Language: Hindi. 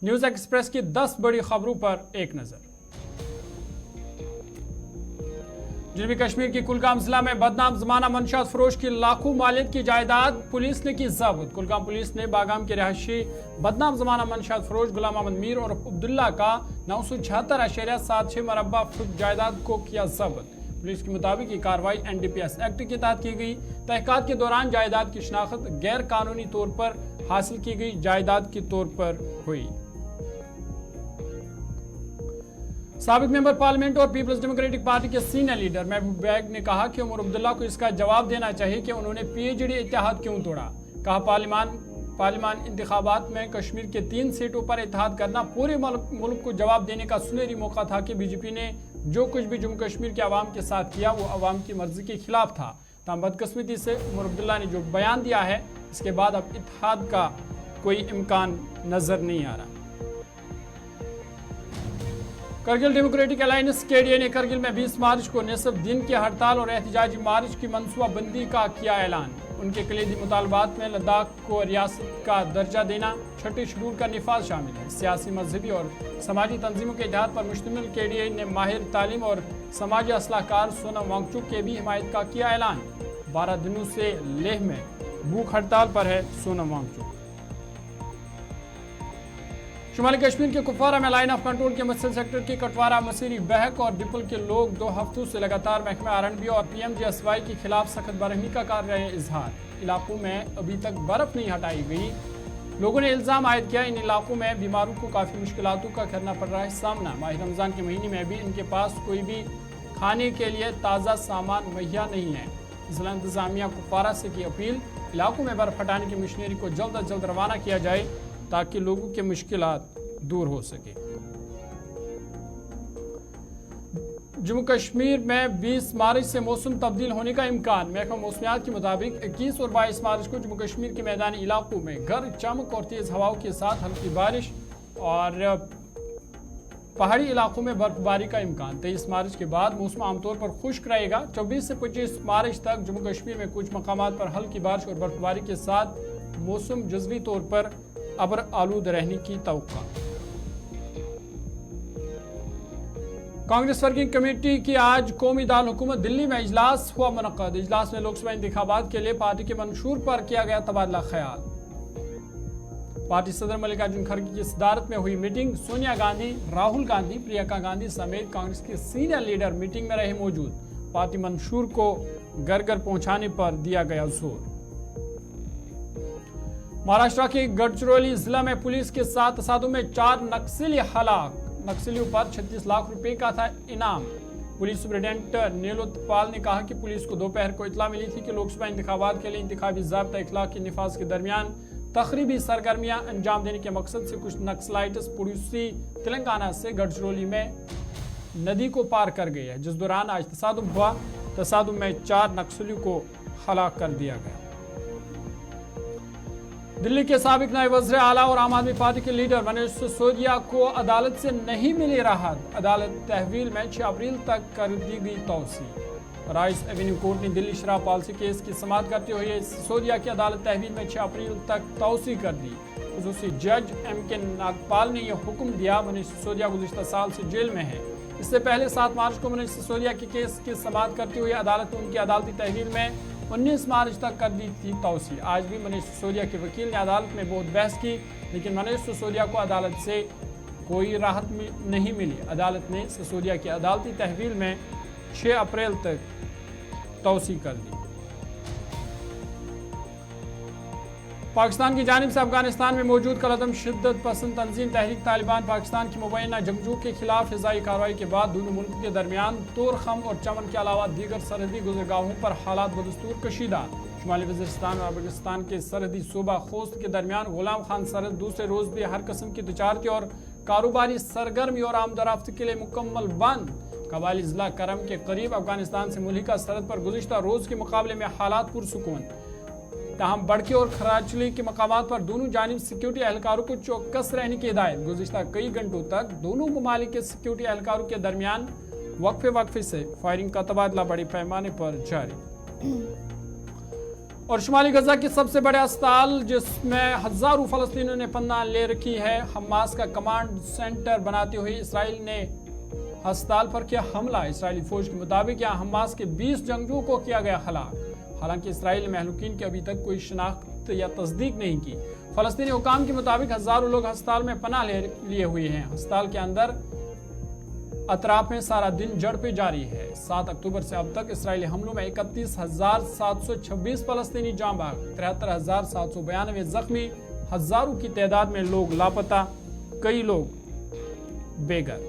न्यूज एक्सप्रेस की 10 बड़ी खबरों पर एक नजर। जनूबी कश्मीर की कुलगाम जिला में बदनाम जमाना मंशात फरोश की लाखों मालियत की जायदाद पुलिस ने की जब्त। कुलगाम पुलिस ने बागाम के रहायशी बदनाम जमाना मंशात फरोश गुलाम अहमद मीर और अब्दुल्ला का 976.76 मरबा फुट जायदाद को किया जब्त। पुलिस के मुताबिक ये कार्रवाई NDPS एक्ट के तहत की गई। तहकीकात के दौरान जायदाद की शिनाख्त गैर कानूनी तौर पर हासिल की गई जायदाद के तौर पर हुई। साबिक मेंबर पार्लियामेंट और पीपल्स डेमोक्रेटिक पार्टी के सीनियर लीडर महबूब बैग ने कहा कि उमर अब्दुल्ला को इसका जवाब देना चाहिए कि उन्होंने PhD इत्तेहाद क्यों तोड़ा। कहा पार्लियामान इंतखाबात में कश्मीर के 3 सीटों पर इत्तेहाद करना पूरे मुल्क को जवाब देने का सुनहरी मौका था कि बीजेपी ने जो कुछ भी जम्मू कश्मीर के अवाम के साथ किया वो अवाम की मर्जी के खिलाफ था। तमाम बदकिस्मती से उमर अब्दुल्ला ने जो बयान दिया है इसके बाद अब इत्तेहाद का कोई इम्कान नजर नहीं आ रहा। करगिल डेमोक्रेटिक अलायंस KDA ने करगिल में 20 मार्च को निसफ दिन की हड़ताल और एहतजाजी मार्च की मनसूबाबंदी का किया ऐलान। उनके कलीदी मुतालबात में लद्दाख को रियासत का दर्जा देना, 6ठे शेड्यूल का निफाज शामिल है। सियासी, मजहबी और समाजी तंजीमों के इत्तेहाद पर मुश्तमिल KDA ने माहिर तालीम और समाजी असलाहकार सोनम वांगचुक के भी हिमायत का किया ऐलान। 12 दिनों से लेह में भूख हड़ताल पर है सोनम वांगचुक। शुमाली कश्मीर के कुपवारा में लाइन ऑफ कंट्रोल के मसल सेक्टर के कटवारा, मसीरी, बहक और डिपल के लोग 2 हफ्तों से लगातार महकमा R&B और PMGSY के खिलाफ सख्त बरहमी का कर रहे हैं इजहार। इलाकों में अभी तक बर्फ नहीं हटाई गई। लोगों ने इल्जाम आयद किया इन इलाकों में बीमारों को काफ़ी मुश्किलातों का करना पड़ रहा है सामना। माह रमज़ान के महीने में भी इनके पास कोई भी खाने के लिए ताज़ा सामान मुहैया नहीं है। जिला इंतजामिया कुपवारा से की अपील, इलाकों में बर्फ हटाने की मशीनरी को जल्द अज जल्द रवाना किया जाए ताकि लोगों की मुश्किलात दूर हो सके। जम्मू कश्मीर में 20 मार्च से मौसम तब्दील होने का इम्कान। महकमा मौसमियात के मुताबिक 21 और 22 मार्च को जम्मू कश्मीर के मैदानी इलाकों में गर्ज चमक और तेज हवाओं के साथ हल्की बारिश और पहाड़ी इलाकों में बर्फबारी का इम्कान। 23 मार्च के बाद मौसम आमतौर पर खुश्क रहेगा। 24 से 25 मार्च तक जम्मू कश्मीर में कुछ मकामात पर हल्की बारिश और बर्फबारी के साथ मौसम जज़वी तौर पर अबर आलूद रहने की तवक्का। कांग्रेस वर्किंग कमेटी की आज कौमी दाल हुकूमत दिल्ली में इजलास हुआ मुनक्कद। इजलास में लोकसभा इंतखाबात के लिए पार्टी के मंशूर पर किया गया तबादला ख्याल। पार्टी सदर मल्लिकार्जुन खड़गे की सदारत में हुई मीटिंग। सोनिया गांधी, राहुल गांधी, प्रियंका गांधी समेत कांग्रेस के सीनियर लीडर मीटिंग में रहे मौजूद। पार्टी मंशूर को घर घर पहुंचाने पर दिया गया जोर। महाराष्ट्र के गढ़चिरौली जिला में पुलिस के साथ तसादुम में 4 नक्सली हलाक। नक्सलियों पर 36 लाख रुपए का था इनाम। पुलिस सुप्रिंटेंडेंट नीलोत्पाल ने कहा कि पुलिस को दोपहर को इतला मिली थी कि लोकसभा इंतखाबात के लिए इंतखाबी ज़ाब्ता इखलाक के निफाज के दरमियान तकरीबी सरगर्मियां अंजाम देने के मकसद से कुछ नक्सलाइट्स पड़ोसी तेलंगाना से गढ़चिरौली में नदी को पार कर गए हैं, जिस दौरान आज तसादुम हुआ। तसादुम में 4 नक्सलियों को हलाक कर दिया गया। दिल्ली के साबिक नायब वज़ीर आला और आम आदमी पार्टी के लीडर मनीष सिसोदिया को अदालत से नहीं मिली राहत। अदालत तहवील में 6 अप्रैल तक कर दी गई तौसीह। राइस एवेन्यू कोर्ट ने दिल्ली शराब पॉलिसी केस की समाअत करते हुए सिसोदिया की अदालत तहवील में 6 अप्रैल तक तौसीह कर दी। खुसूसी जज MK नागपाल ने यह हुक्म दिया। मनीष सिसोदिया गुज़िश्ता साल से जेल में है। इससे पहले 7 मार्च को मनीष सिसोदिया के केस की समाअत करते हुए अदालत ने उनकी अदालती तहवील में 19 मार्च तक कर दी थी तौसीह। आज भी मनीष सिसोदिया के वकील ने अदालत में बहुत बहस की, लेकिन मनीष सिसोदिया को अदालत से कोई राहत नहीं मिली। अदालत ने सिसोदिया की अदालती तहवील में 6 अप्रैल तक तौसीह कर दी। पाकिस्तान की जानिब से अफगानिस्तान में मौजूद कलअदम शिद्दत पसंद तंजीम तहरीक तालिबान पाकिस्तान की मुबैना जंगजू के खिलाफ फिजाई कार्रवाई के बाद दोनों मुल्कों के दरमियान तोर खम और चमन के अलावा दीगर सरहदी गुजरगाहों पर हालात बदस्तूर कशीदा। शुमाली वज़ीरिस्तान और पाकिस्तान के सरहदी सूबा खोस्त के दरमियान गुलाम खान सरहद दूसरे रोज भी हर किस्म की तजारती और कारोबारी सरगर्मी और आमदरफ्त के लिए मुकम्मल बंद। कबायली जिला करम के करीब अफगानिस्तान से मुल्हिका सरहद पर गुज़िश्ता रोज के मुकाबले में हालात पुरसुकून। तहम बड़के और खराचली के मकामात पर दोनों जानिब सिक्योरिटी एहलकारों को चौकस रहने की हिदायत। गुज़िश्ता कई घंटों तक दोनों ममालिक के सिक्योरिटी एहलकारों के दरमियान वक्फे वक्फे से फायरिंग का तबादला बड़े पैमाने पर जारी। और शुमाली गजा के सबसे बड़े अस्पताल जिसमें हजारों फलस्तीनियों ने पन्ना ले रखी है, हमास का कमांड सेंटर बनाते हुए इसराइल ने अस्पताल पर किया हमला। इसराइली फौज के मुताबिक यहाँ हमास के 20 जंगजुओं को किया गया हलाक। हालांकि इसराइल ने महलूकीन की अभी तक कोई शनाख्त या तस्दीक नहीं की। फलस्तीनी हुकाम के मुताबिक हजारों लोग अस्पताल में पनाह लिए हुए हैं। अस्पताल के अंदर अतराफ में सारा दिन झड़पें जारी है। 7 अक्टूबर से अब तक इसराइली हमलों में 31,726 फलस्तीनी जाँ बाग, 73,792 जख्मी, हजारों की तादाद में लोग लापता, कई लोग बेघर।